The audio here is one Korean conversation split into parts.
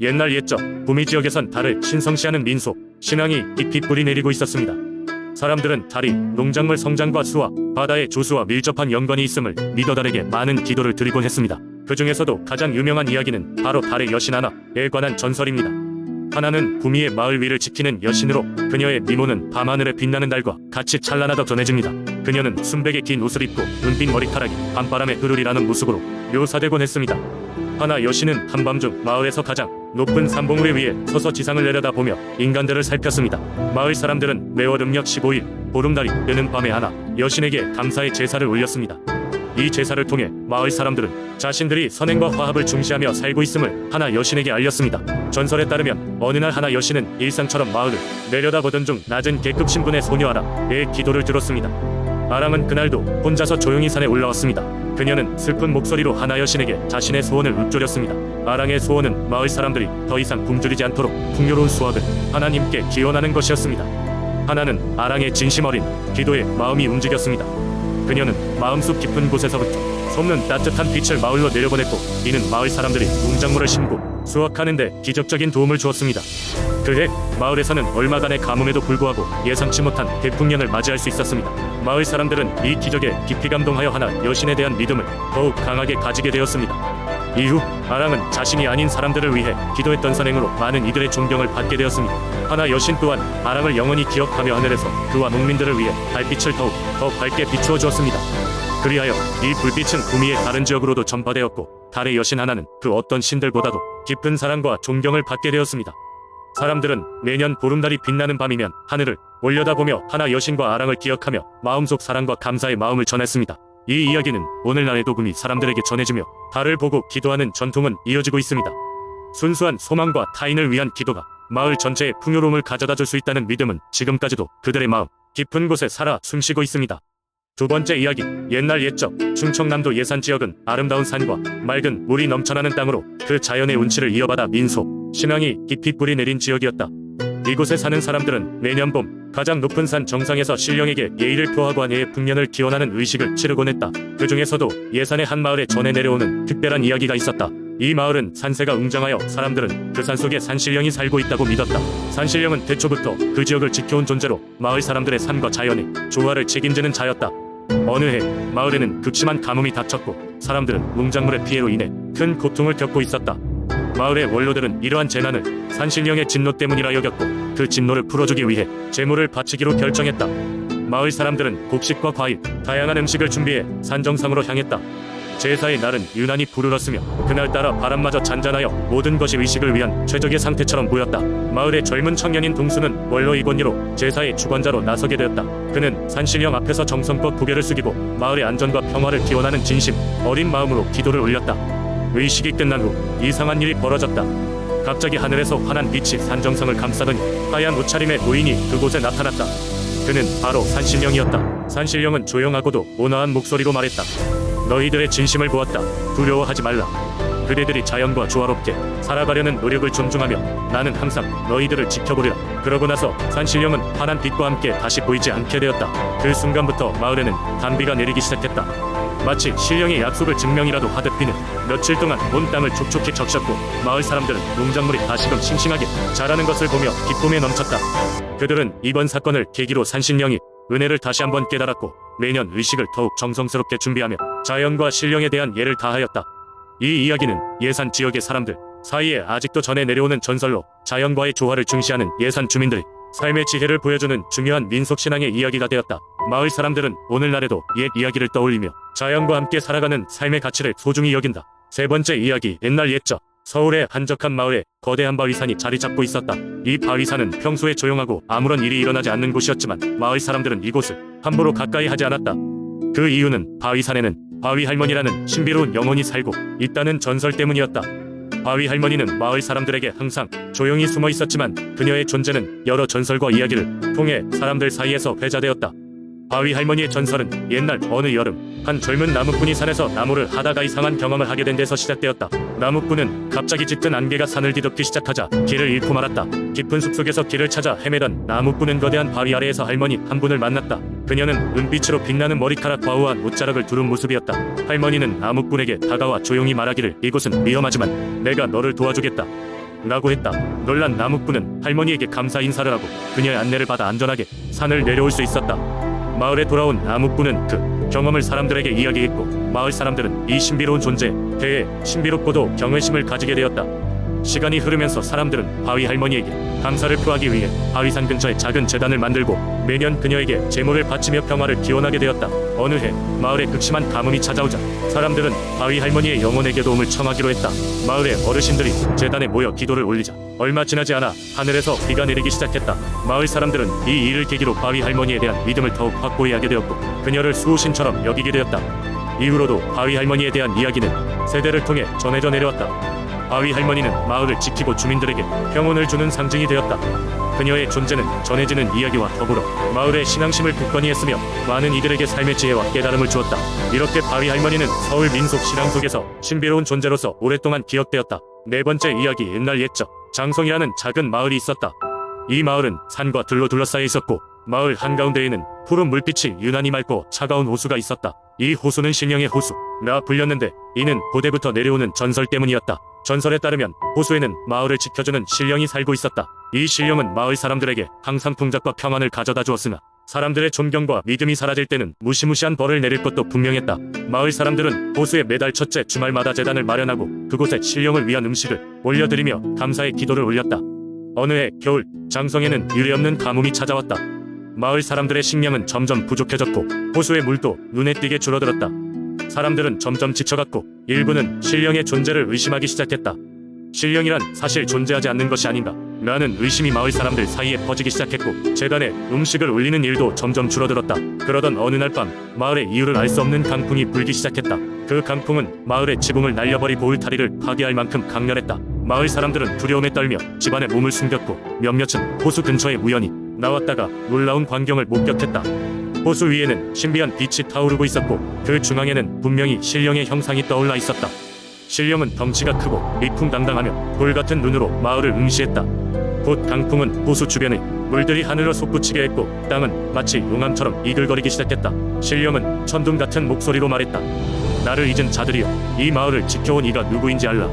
옛날 옛적 구미 지역에선 달을 신성시하는 민속 신앙이 깊이 뿌리 내리고 있었습니다. 사람들은 달이 농작물 성장과 수확, 바다의 조수와 밀접한 연관이 있음을 믿어 달에게 많은 기도를 드리곤 했습니다. 그 중에서도 가장 유명한 이야기는 바로 달의 여신 하나에 관한 전설입니다. 하나는 구미의 마을 위를 지키는 여신으로 그녀의 미모는 밤하늘에 빛나는 달과 같이 찬란하다 전해집니다. 그녀는 순백의 긴 옷을 입고 은빛 머리카락이 밤바람에 흐르리라는 모습으로 묘사되곤 했습니다. 하나 여신은 한밤중 마을에서 가장 높은 산봉우리 위에 서서 지상을 내려다보며 인간들을 살폈습니다. 마을 사람들은 매월 음력 15일 보름달이 뜨는 밤에 하나 여신에게 감사의 제사를 올렸습니다. 이 제사를 통해 마을 사람들은 자신들이 선행과 화합을 중시하며 살고 있음을 하나 여신에게 알렸습니다. 전설에 따르면 어느 날 하나 여신은 일상처럼 마을을 내려다보던 중 낮은 계급 신분의 소녀 아라의 기도를 들었습니다. 아랑은 그날도 혼자서 조용히 산에 올라왔습니다. 그녀는 슬픈 목소리로 하나 여신에게 자신의 소원을 읊조렸습니다. 아랑의 소원은 마을 사람들이 더 이상 굶주리지 않도록 풍요로운 수확을 하나님께 기원하는 것이었습니다. 하나는 아랑의 진심 어린 기도에 마음이 움직였습니다. 그녀는 마음속 깊은 곳에서부터 솟는 따뜻한 빛을 마을로 내려보냈고, 이는 마을 사람들이 농작물을 심고 수확하는 데 기적적인 도움을 주었습니다. 그해 마을에서는 얼마간의 가뭄에도 불구하고 예상치 못한 대풍년을 맞이할 수 있었습니다. 마을 사람들은 이 기적에 깊이 감동하여 하나 여신에 대한 믿음을 더욱 강하게 가지게 되었습니다. 이후 아랑은 자신이 아닌 사람들을 위해 기도했던 선행으로 많은 이들의 존경을 받게 되었습니다. 하나 여신 또한 아랑을 영원히 기억하며 하늘에서 그와 농민들을 위해 달빛을 더 밝게 비추어 주었습니다. 그리하여 이 불빛은 구미의 다른 지역으로도 전파되었고, 달의 여신 하나는 그 어떤 신들보다도 깊은 사랑과 존경을 받게 되었습니다. 사람들은 매년 보름달이 빛나는 밤이면 하늘을 올려다보며 하나 여신과 아랑을 기억하며 마음속 사랑과 감사의 마음을 전했습니다. 이 이야기는 오늘날에도 구미 사람들에게 전해지며 달을 보고 기도하는 전통은 이어지고 있습니다. 순수한 소망과 타인을 위한 기도가 마을 전체에 풍요로움을 가져다 줄 수 있다는 믿음은 지금까지도 그들의 마음 깊은 곳에 살아 숨쉬고 있습니다. 두 번째 이야기, 옛날 옛적 충청남도 예산 지역은 아름다운 산과 맑은 물이 넘쳐나는 땅으로 그 자연의 운치를 이어받아 민속 신앙이 깊이 뿌리 내린 지역이었다. 이곳에 사는 사람들은 매년 봄 가장 높은 산 정상에서 신령에게 예의를 표하고 한 해의 풍년을 기원하는 의식을 치르곤 했다. 그 중에서도 예산의 한 마을에 전해 내려오는 특별한 이야기가 있었다. 이 마을은 산세가 웅장하여 사람들은 그 산속에 산신령이 살고 있다고 믿었다. 산신령은 태초부터 그 지역을 지켜온 존재로 마을 사람들의 삶과 자연의 조화를 책임지는 자였다. 어느 해 마을에는 극심한 가뭄이 닥쳤고, 사람들은 농작물의 피해로 인해 큰 고통을 겪고 있었다. 마을의 원로들은 이러한 재난을 산신령의 진노 때문이라 여겼고, 그 진노를 풀어주기 위해 제물을 바치기로 결정했다. 마을 사람들은 곡식과 과일, 다양한 음식을 준비해 산 정상으로 향했다. 제사의 날은 유난히 푸르렀으며 그날따라 바람마저 잔잔하여 모든 것이 의식을 위한 최적의 상태처럼 보였다. 마을의 젊은 청년인 동수는 원로 이권리로 제사의 주관자로 나서게 되었다. 그는 산신령 앞에서 정성껏 고개를 숙이고 마을의 안전과 평화를 기원하는 진심 어린 마음으로 기도를 올렸다. 의식이 끝난 후 이상한 일이 벌어졌다. 갑자기 하늘에서 환한 빛이 산 정상을 감싸더니 하얀 옷차림의 노인이 그곳에 나타났다. 그는 바로 산신령이었다. 산신령은 조용하고도 온화한 목소리로 말했다. 너희들의 진심을 보았다. 두려워하지 말라. 그대들이 자연과 조화롭게 살아가려는 노력을 존중하며 나는 항상 너희들을 지켜보리라. 그러고 나서 산신령은 환한 빛과 함께 다시 보이지 않게 되었다. 그 순간부터 마을에는 단비가 내리기 시작했다. 마치 신령의 약속을 증명이라도 하듯 비는 며칠 동안 온 땅을 촉촉히 적셨고, 마을 사람들은 농작물이 다시금 싱싱하게 자라는 것을 보며 기쁨에 넘쳤다. 그들은 이번 사건을 계기로 산신령이 은혜를 다시 한번 깨달았고, 매년 의식을 더욱 정성스럽게 준비하며 자연과 신령에 대한 예를 다하였다. 이 이야기는 예산 지역의 사람들 사이에 아직도 전해 내려오는 전설로, 자연과의 조화를 중시하는 예산 주민들이 삶의 지혜를 보여주는 중요한 민속신앙의 이야기가 되었다. 마을 사람들은 오늘날에도 옛 이야기를 떠올리며 자연과 함께 살아가는 삶의 가치를 소중히 여긴다. 세 번째 이야기, 옛날 옛적 서울의 한적한 마을에 거대한 바위산이 자리 잡고 있었다. 이 바위산은 평소에 조용하고 아무런 일이 일어나지 않는 곳이었지만 마을 사람들은 이곳을 함부로 가까이 하지 않았다. 그 이유는 바위산에는 바위 할머니라는 신비로운 영혼이 살고 있다는 전설 때문이었다. 바위 할머니는 마을 사람들에게 항상 조용히 숨어 있었지만 그녀의 존재는 여러 전설과 이야기를 통해 사람들 사이에서 회자되었다. 바위 할머니의 전설은 옛날 어느 여름 한 젊은 나무꾼이 산에서 나무를 하다가 이상한 경험을 하게 된 데서 시작되었다. 나무꾼은 갑자기 짙은 안개가 산을 뒤덮기 시작하자 길을 잃고 말았다. 깊은 숲속에서 길을 찾아 헤매던 나무꾼은 거대한 바위 아래에서 할머니 한 분을 만났다. 그녀는 은빛으로 빛나는 머리카락과 우아한 옷자락을 두른 모습이었다. 할머니는 나무꾼에게 다가와 조용히 말하기를, 이곳은 위험하지만 내가 너를 도와주겠다. 라고 했다. 놀란 나무꾼은 할머니에게 감사 인사를 하고 그녀의 안내를 받아 안전하게 산을 내려올 수 있었다. 마을에 돌아온 나무꾼은 그 경험을 사람들에게 이야기했고 마을 사람들은 이 신비로운 존재에 대해 신비롭고도 경외심을 가지게 되었다. 시간이 흐르면서 사람들은 바위 할머니에게 감사를 표하기 위해 바위산 근처에 작은 제단을 만들고 매년 그녀에게 제물을 바치며 평화를 기원하게 되었다. 어느 해 마을에 극심한 가뭄이 찾아오자 사람들은 바위 할머니의 영혼에게 도움을 청하기로 했다. 마을의 어르신들이 제단에 모여 기도를 올리자 얼마 지나지 않아 하늘에서 비가 내리기 시작했다. 마을 사람들은 이 일을 계기로 바위 할머니에 대한 믿음을 더욱 확고히 하게 되었고 그녀를 수호신처럼 여기게 되었다. 이후로도 바위 할머니에 대한 이야기는 세대를 통해 전해져 내려왔다. 바위 할머니는 마을을 지키고 주민들에게 평온을 주는 상징이 되었다. 그녀의 존재는 전해지는 이야기와 더불어 마을의 신앙심을 굳건히 했으며 많은 이들에게 삶의 지혜와 깨달음을 주었다. 이렇게 바위 할머니는 서울 민속 신앙 속에서 신비로운 존재로서 오랫동안 기억되었다. 네 번째 이야기. 옛날 옛적 장성이라는 작은 마을이 있었다. 이 마을은 산과 들로 둘러싸여 있었고 마을 한가운데에는 푸른 물빛이 유난히 맑고 차가운 호수가 있었다. 이 호수는 신령의 호수라 불렸는데 이는 고대부터 내려오는 전설 때문이었다. 전설에 따르면 호수에는 마을을 지켜주는 신령이 살고 있었다. 이 신령은 마을 사람들에게 항상 풍작과 평안을 가져다 주었으나 사람들의 존경과 믿음이 사라질 때는 무시무시한 벌을 내릴 것도 분명했다. 마을 사람들은 호수에 매달 첫째 주말마다 제단을 마련하고 그곳에 신령을 위한 음식을 올려드리며 감사의 기도를 올렸다. 어느 해 겨울 장성에는 유례없는 가뭄이 찾아왔다. 마을 사람들의 식량은 점점 부족해졌고 호수의 물도 눈에 띄게 줄어들었다. 사람들은 점점 지쳐갔고 일부는 신령의 존재를 의심하기 시작했다. 신령이란 사실 존재하지 않는 것이 아닌가 라는 의심이 마을 사람들 사이에 퍼지기 시작했고 제단에 음식을 올리는 일도 점점 줄어들었다. 그러던 어느 날 밤 마을의 이유를 알 수 없는 강풍이 불기 시작했다. 그 강풍은 마을의 지붕을 날려버리고 울타리를 파괴할 만큼 강렬했다. 마을 사람들은 두려움에 떨며 집안에 몸을 숨겼고 몇몇은 호수 근처에 우연히 나왔다가 놀라운 광경을 목격했다. 호수 위에는 신비한 빛이 타오르고 있었고 그 중앙에는 분명히 신령의 형상이 떠올라 있었다. 신령은 덩치가 크고 위풍당당하며 돌같은 눈으로 마을을 응시했다. 곧 강풍은 호수 주변의 물들이 하늘로 솟구치게 했고 땅은 마치 용암처럼 이글거리기 시작했다. 신령은 천둥 같은 목소리로 말했다. 나를 잊은 자들이여, 이 마을을 지켜온 이가 누구인지 알라.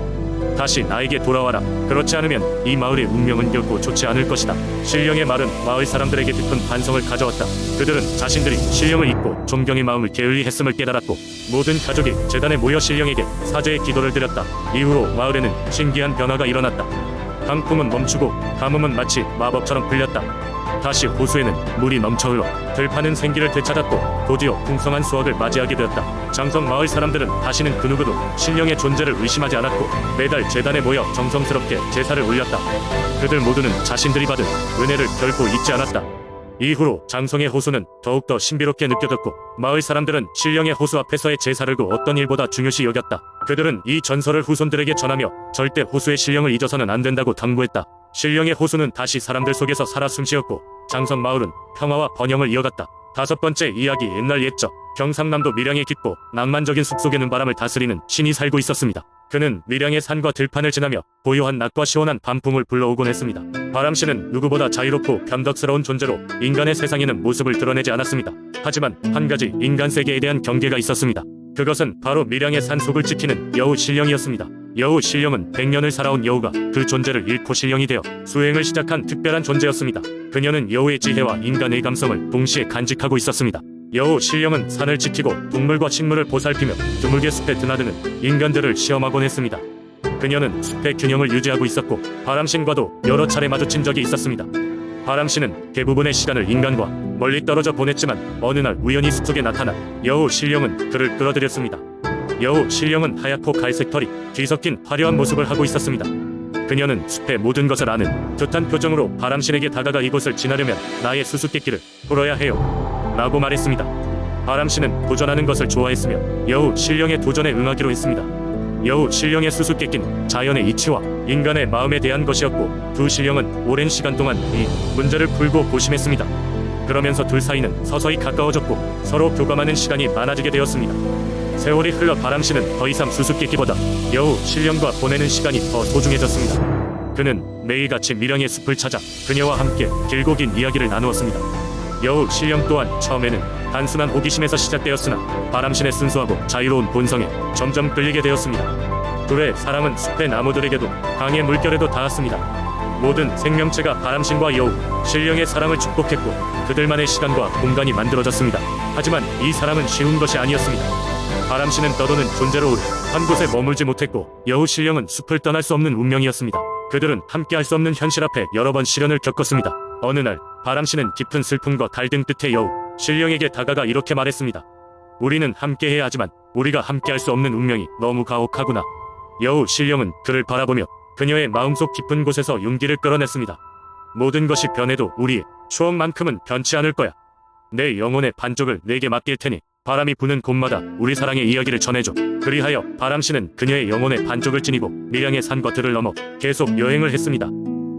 다시 나에게 돌아와라. 그렇지 않으면 이 마을의 운명은 결코 좋지 않을 것이다. 신령의 말은 마을 사람들에게 깊은 반성을 가져왔다. 그들은 자신들이 신령을 잊고 존경의 마음을 게을리 했음을 깨달았고 모든 가족이 제단에 모여 신령에게 사죄의 기도를 드렸다. 이후로 마을에는 신기한 변화가 일어났다. 강풍은 멈추고 가뭄은 마치 마법처럼 풀렸다. 다시 호수에는 물이 넘쳐 흘러 들판은 생기를 되찾았고 드디어 풍성한 수확을 맞이하게 되었다. 장성 마을 사람들은 다시는 그 누구도 신령의 존재를 의심하지 않았고 매달 제단에 모여 정성스럽게 제사를 올렸다. 그들 모두는 자신들이 받은 은혜를 결코 잊지 않았다. 이후로 장성의 호수는 더욱더 신비롭게 느껴졌고 마을 사람들은 신령의 호수 앞에서의 제사를 그 어떤 일보다 중요시 여겼다. 그들은 이 전설을 후손들에게 전하며 절대 호수의 신령을 잊어서는 안 된다고 당부했다. 신령의 호수는 다시 사람들 속에서 살아 숨쉬었고 장성 마을은 평화와 번영을 이어갔다. 다섯 번째 이야기. 옛날 옛적 경상남도 밀양의 깊고 낭만적인 숲속에는 바람을 다스리는 신이 살고 있었습니다. 그는 밀양의 산과 들판을 지나며 고요한 낮과 시원한 밤풍을 불러오곤 했습니다. 바람신은 누구보다 자유롭고 변덕스러운 존재로 인간의 세상에는 모습을 드러내지 않았습니다. 하지만 한 가지 인간 세계에 대한 경계가 있었습니다. 그것은 바로 밀양의 산속을 지키는 여우 신령이었습니다. 여우 신령은 100년을 살아온 여우가 그 존재를 잃고 신령이 되어 수행을 시작한 특별한 존재였습니다. 그녀는 여우의 지혜와 인간의 감성을 동시에 간직하고 있었습니다. 여우 신령은 산을 지키고 동물과 식물을 보살피며 드물게 숲에 드나드는 인간들을 시험하곤 했습니다. 그녀는 숲의 균형을 유지하고 있었고 바람신과도 여러 차례 마주친 적이 있었습니다. 바람신은 대부분의 시간을 인간과 멀리 떨어져 보냈지만 어느 날 우연히 숲속에 나타나 여우 신령은 그를 끌어들였습니다. 여우 신령은 하얗고 갈색 털이 뒤섞인 화려한 모습을 하고 있었습니다. 그녀는 숲의 모든 것을 아는 듯한 표정으로 바람신에게 다가가 이곳을 지나려면 나의 수수께끼를 풀어야 해요 라고 말했습니다. 바람신은 도전하는 것을 좋아했으며 여우 신령의 도전에 응하기로 했습니다. 여우 신령의 수수께끼는 자연의 이치와 인간의 마음에 대한 것이었고 두 신령은 오랜 시간 동안 이 문제를 풀고 고심했습니다. 그러면서 둘 사이는 서서히 가까워졌고 서로 교감하는 시간이 많아지게 되었습니다. 세월이 흘러 바람신은 더 이상 수수께끼보다 여우 신령과 보내는 시간이 더 소중해졌습니다. 그는 매일같이 밀양의 숲을 찾아 그녀와 함께 길고 긴 이야기를 나누었습니다. 여우 신령 또한 처음에는 단순한 호기심에서 시작되었으나 바람신의 순수하고 자유로운 본성에 점점 끌리게 되었습니다. 그 외 사랑은 숲의 나무들에게도 강의 물결에도 닿았습니다. 모든 생명체가 바람신과 여우, 신령의 사랑을 축복했고 그들만의 시간과 공간이 만들어졌습니다. 하지만 이 사랑은 쉬운 것이 아니었습니다. 바람신은 떠도는 존재로 오래 한 곳에 머물지 못했고 여우 신령은 숲을 떠날 수 없는 운명이었습니다. 그들은 함께할 수 없는 현실 앞에 여러 번 시련을 겪었습니다. 어느 날 바람신은 깊은 슬픔과 갈등 끝에 여우, 신령에게 다가가 이렇게 말했습니다. 우리는 함께해야 하지만 우리가 함께할 수 없는 운명이 너무 가혹하구나. 여우 신령은 그를 바라보며 그녀의 마음속 깊은 곳에서 용기를 끌어냈습니다. 모든 것이 변해도 우리의 추억만큼은 변치 않을 거야. 내 영혼의 반쪽을 내게 맡길 테니 바람이 부는 곳마다 우리 사랑의 이야기를 전해줘. 그리하여 바람신은 그녀의 영혼의 반쪽을 지니고 밀양의 산과 들을 넘어 계속 여행을 했습니다.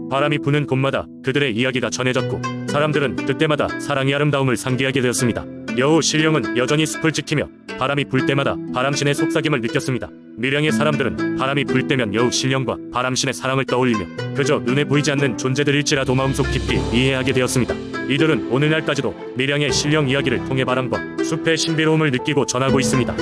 바람이 부는 곳마다 그들의 이야기가 전해졌고 사람들은 그때마다 사랑의 아름다움을 상기하게 되었습니다. 여우 신령은 여전히 숲을 지키며 바람이 불 때마다 바람신의 속삭임을 느꼈습니다. 밀양의 사람들은 바람이 불 때면 여우 신령과 바람신의 사랑을 떠올리며 그저 눈에 보이지 않는 존재들일지라도 마음속 깊이 이해하게 되었습니다. 이들은 오늘날까지도 밀양의 신령 이야기를 통해 바람과 숲의 신비로움을 느끼고 전하고 있습니다.